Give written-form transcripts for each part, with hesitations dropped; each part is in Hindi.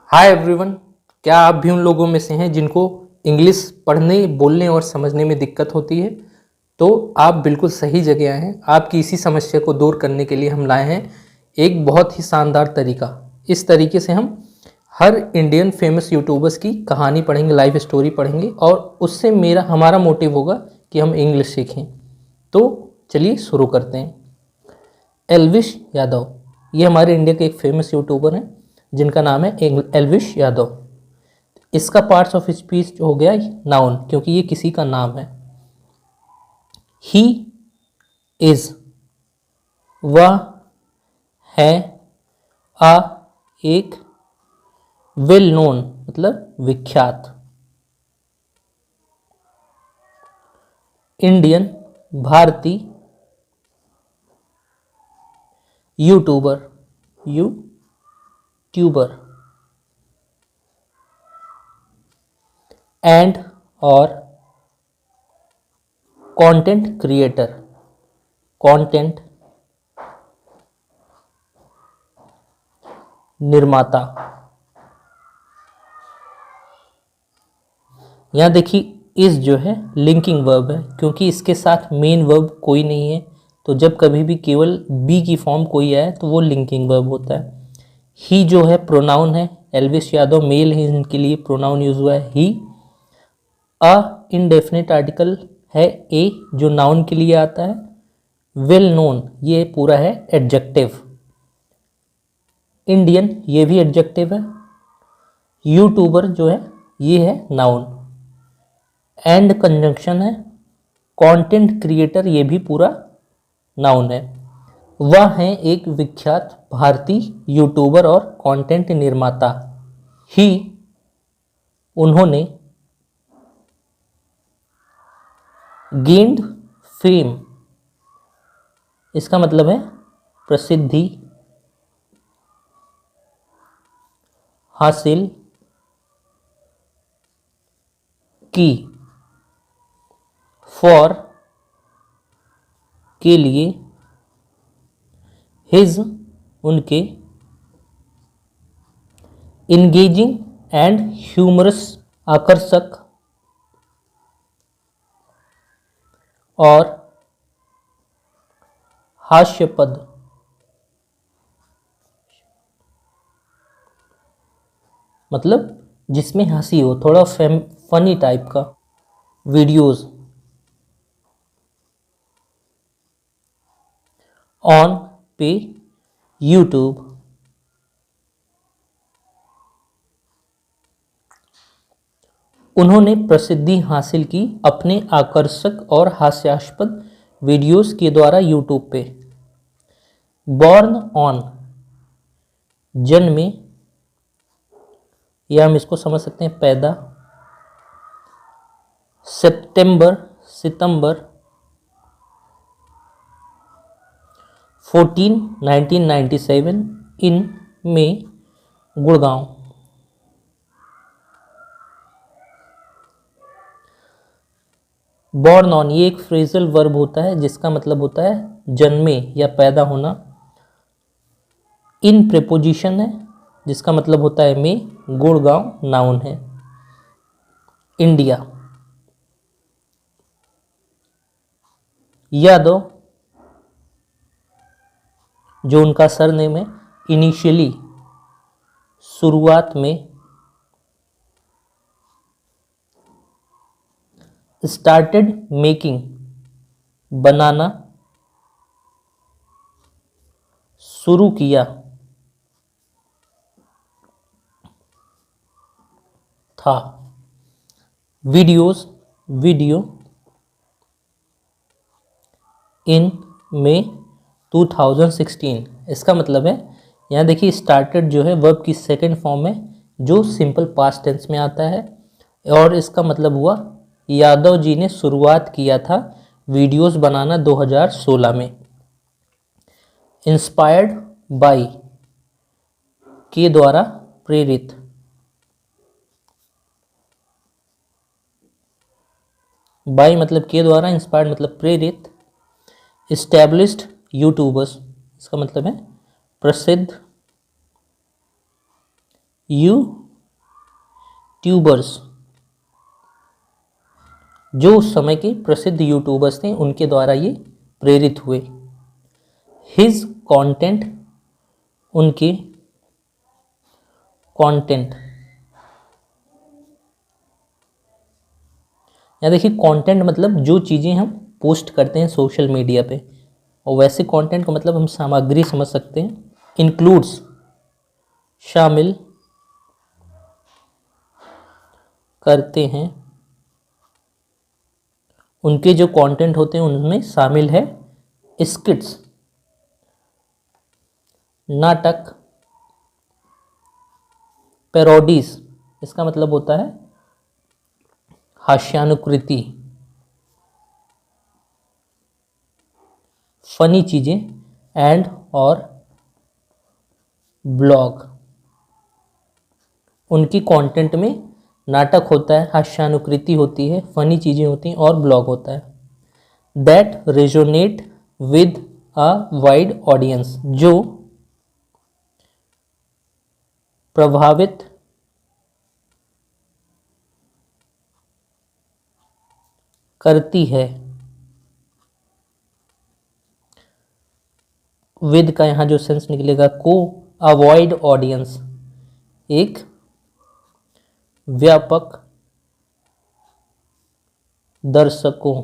Hi everyone. क्या आप भी उन लोगों में से हैं जिनको इंग्लिश पढ़ने, बोलने और समझने में दिक्कत होती है? तो आप बिल्कुल सही जगह आए हैं। आपकी इसी समस्या को दूर करने के लिए हम लाए हैं एक बहुत ही शानदार तरीका। इस तरीके से हम हर इंडियन फेमस यूट्यूबर्स की कहानी पढ़ेंगे, लाइफ स्टोरी पढ़ेंगे और उससे हमारा मोटिव होगा कि हम इंग्लिश सीखें। तो चलिए शुरू करते हैं। एल्विश यादव, ये हमारे इंडिया के एक फेमस यूट्यूबर हैं जिनका नाम है एल्विश यादव। इसका पार्ट्स ऑफ स्पीच हो गया नाउन, क्योंकि ये किसी का नाम है। ही इज, वह है। आ, एक। वेल नोन मतलब विख्यात। इंडियन भारतीय। YouTuber, YouTuber. एंड और कंटेंट क्रिएटर, कंटेंट निर्माता। यहाँ देखिए इस जो है लिंकिंग वर्ब है, क्योंकि इसके साथ मेन वर्ब कोई नहीं है। तो जब कभी भी केवल बी की फॉर्म कोई आए तो वो लिंकिंग वर्ब होता है। ही जो है प्रोनाउन है। एल्विश यादव मेल है, इनके लिए प्रोनाउन यूज हुआ है ही। अ इनडेफिनेट आर्टिकल है ए, जो नाउन के लिए आता है। वेल नोन ये पूरा है एडजेक्टिव। इंडियन ये भी एडजेक्टिव है। यूट्यूबर जो है ये है नाउन। एंड कंजंक्शन है। कंटेंट क्रिएटर ये भी पूरा नाउन है। वह है एक विख्यात भारतीय यूट्यूबर और कंटेंट निर्माता। ही, उन्होंने। गेन्ड फेम, इसका मतलब है प्रसिद्धि हासिल की। फॉर, के लिए। हिज, उनके। इंगेजिंग एंड ह्यूमरस, आकर्षक और हास्यपद। मतलब जिसमें हंसी हो, थोड़ा फनी टाइप का वीडियोस। ऑन, पे, यूट्यूब। उन्होंने प्रसिद्धि हासिल की अपने आकर्षक और हास्यास्पद वीडियोस के द्वारा यूट्यूब पे। बॉर्न ऑन, जन्मे, या हम इसको समझ सकते हैं पैदा। सितंबर, सितंबर 14, 1997 इन में, गुड़गांव। बॉर्न ऑन ये एक फ्रेजल वर्ब होता है जिसका मतलब होता है जन्मे या पैदा होना। इन प्रेपोजिशन है जिसका मतलब होता है में। गुड़गांव नाउन है। इंडिया। यादव जो उनका सरनेम है। इनिशियली, शुरुआत में। स्टार्टेड मेकिंग, बनाना, शुरू किया। था। Videos, video. इन में 2016, इसका मतलब है यहाँ देखिए स्टार्टेड जो है वर्ब की सेकंड फॉर्म है जो सिंपल पास्ट टेंस में आता है, और इसका मतलब हुआ यादव जी ने शुरुआत किया था वीडियोस बनाना 2016 में। इंस्पायर्ड बाय, के द्वारा प्रेरित। बाय मतलब के द्वारा, इंस्पायर्ड मतलब प्रेरित। इस्टेब्लिश्ड यूट्यूबर्स, इसका मतलब है प्रसिद्ध यूट्यूबर्स, जो उस समय के प्रसिद्ध यूट्यूबर्स थे उनके द्वारा ये प्रेरित हुए। हिज कंटेंट, उनके कंटेंट, या देखिए कंटेंट मतलब जो चीज़ें हम पोस्ट करते हैं सोशल मीडिया पे, और वैसे कंटेंट का मतलब हम सामग्री समझ सकते हैं। इंक्लूड्स, शामिल करते हैं, उनके जो कंटेंट होते हैं उनमें शामिल है स्किट्स, नाटक, पैरोडीज, इसका मतलब होता है हास्यानुकृति, फनी चीजें, एंड और ब्लॉग। उनकी कंटेंट में नाटक होता है, हास्यानुकृति होती है, फनी चीजें होती हैं और ब्लॉग होता है। That resonate with a wide audience, जो प्रभावित करती है। विद का यहाँ जो सेंस निकलेगा को, अवॉइड ऑडियंस, एक व्यापक दर्शकों,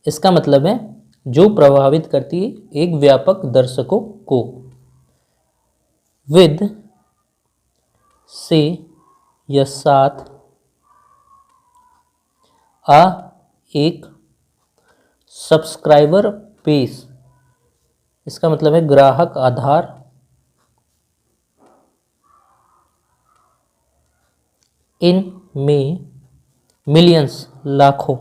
इसका मतलब है जो प्रभावित करती है एक व्यापक दर्शकों को। विद से या साथ, आ एक सब्सक्राइबर बेस, इसका मतलब है ग्राहक आधार, इन में मिलियंस, लाखों,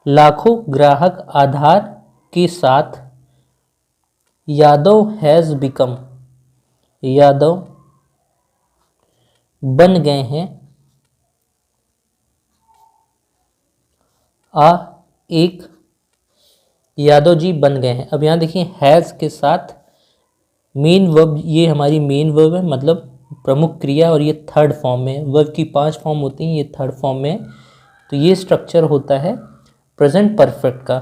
लाखों ग्राहक आधार के साथ यादव हैज़ बिकम, यादव बन गए हैं, एक यादव जी बन गए हैं। अब यहाँ देखिए हैज़ के साथ मेन वर्ब, ये हमारी मेन वर्ब है, मतलब प्रमुख क्रिया, और ये थर्ड फॉर्म में। वर्ब की 5 फॉर्म होती हैं, ये थर्ड फॉर्म में। तो ये स्ट्रक्चर होता है प्रेजेंट परफेक्ट का।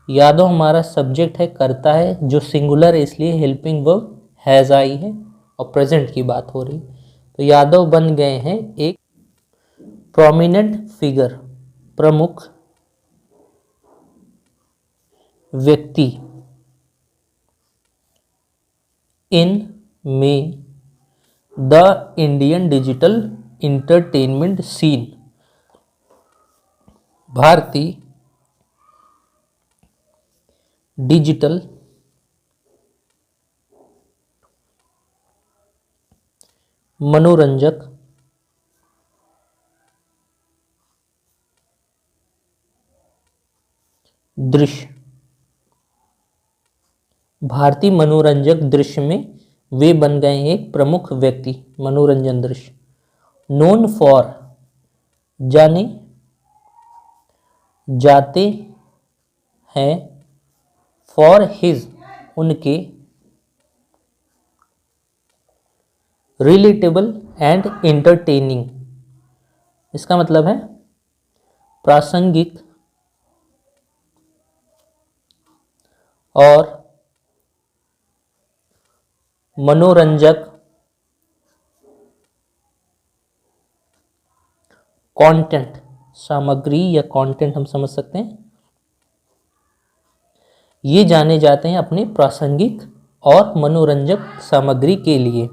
यादव हमारा सब्जेक्ट है, करता है, जो सिंगुलर है इसलिए हेल्पिंग वर्ब हैज़ आई है, और प्रेजेंट की बात हो रही। तो यादव बन गए हैं एक प्रोमिनेंट फिगर, प्रमुख व्यक्ति, इन में the Indian digital entertainment scene, भारतीय डिजिटल मनोरंजक दृश्य, भारतीय मनोरंजक दृश्य में वे बन गए हैं एक प्रमुख व्यक्ति, मनोरंजन दृश्य। नोन फॉर, जाने जाते हैं, फॉर हिज, उनके, रिलेटेबल एंड एंटरटेनिंग, इसका मतलब है प्रासंगिक और मनोरंजक कंटेंट, सामग्री या कंटेंट हम समझ सकते हैं। ये जाने जाते हैं अपने प्रासंगिक और मनोरंजक सामग्री के लिए।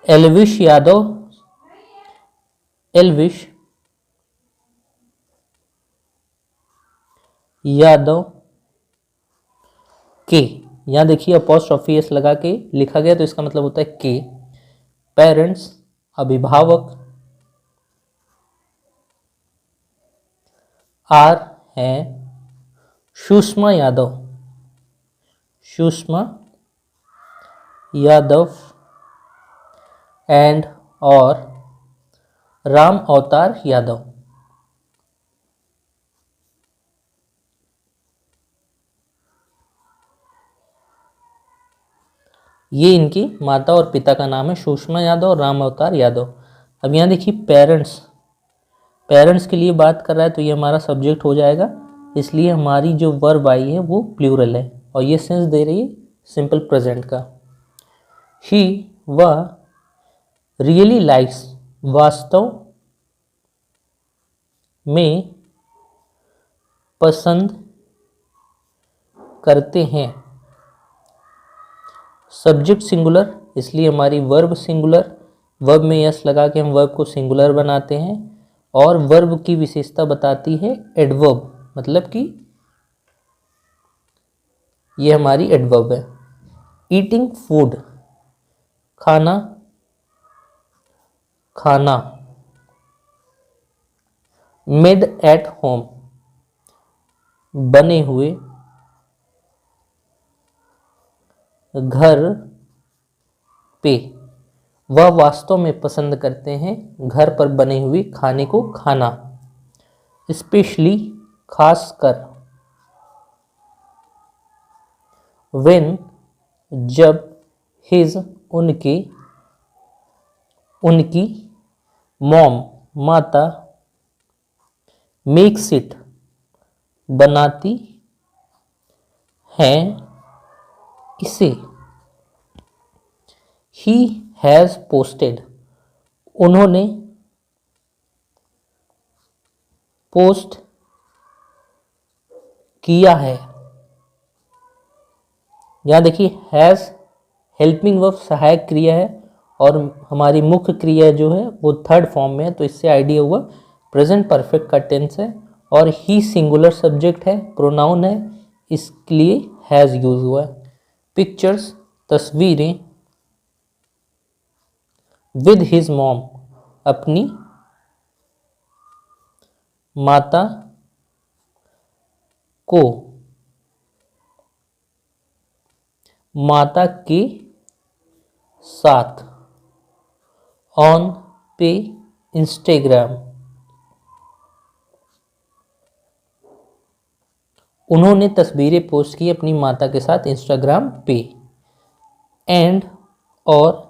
एल्विश यादव, एल्विश यादव के, यहाँ देखिए अपॉस्ट्रोफी एस लगा के लिखा गया, तो इसका मतलब होता है के। पेरेंट्स, अभिभावक, आर है सुषमा यादव, सुषमा यादव, एंड और राम अवतार यादव। ये इनकी माता और पिता का नाम है, सुषमा यादव और राम अवतार यादव। अब यहाँ देखिए पेरेंट्स, पेरेंट्स के लिए बात कर रहा है तो ये हमारा सब्जेक्ट हो जाएगा, इसलिए हमारी जो वर्ब आई है वो प्लूरल है और ये सेंस दे रही है सिंपल प्रेजेंट का। ही वह रियली लाइक्स, वास्तव में पसंद करते हैं। सब्जेक्ट सिंगुलर, इसलिए हमारी वर्ब सिंगुलर, वर्ब में यस लगा के हम वर्ब को सिंगुलर बनाते हैं। और वर्ब की विशेषता बताती है एडवर्ब, मतलब कि ये हमारी एडवर्ब है। ईटिंग फूड, खाना खाना। मेड एट होम, बने हुए घर पे। वह वास्तव में पसंद करते हैं घर पर बने हुए खाने को खाना। स्पेशली, खासकर। व्हेन, जब। हिज, उनकी। मॉम, माता। मेक्स इट, बनाती हैं इसे। ही हैज़ पोस्टेड, उन्होंने पोस्ट किया है। यहाँ देखिए हैज़ हेल्पिंग वर्ब सहायक क्रिया है और हमारी मुख्य क्रिया जो है वो थर्ड फॉर्म में है, तो इससे आइडिया हुआ प्रेजेंट परफेक्ट का टेंस है। और ही सिंगुलर सब्जेक्ट है, प्रोनाउन है, इसलिए हैज़ यूज हुआ है। पिक्चर्स, तस्वीरें। विद हिज मॉम, अपनी माता को। माता के साथ। ऑन, पे, इंस्टाग्राम। उन्होंने तस्वीरें पोस्ट की अपनी माता के साथ इंस्टाग्राम पे। एंड, और।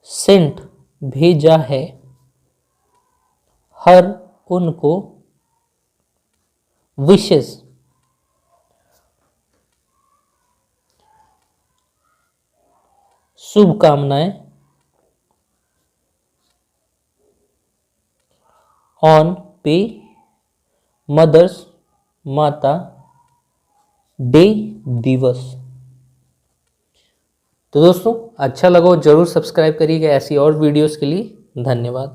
सेंट, भेजा है। हर, उनको। विशेस, शुभकामनाएं। ऑन, पे, मदर्स, माता। डे, दिवस। तो दोस्तों अच्छा लगा हो जरूर सब्सक्राइब करिएगा ऐसी और वीडियोस के लिए। धन्यवाद।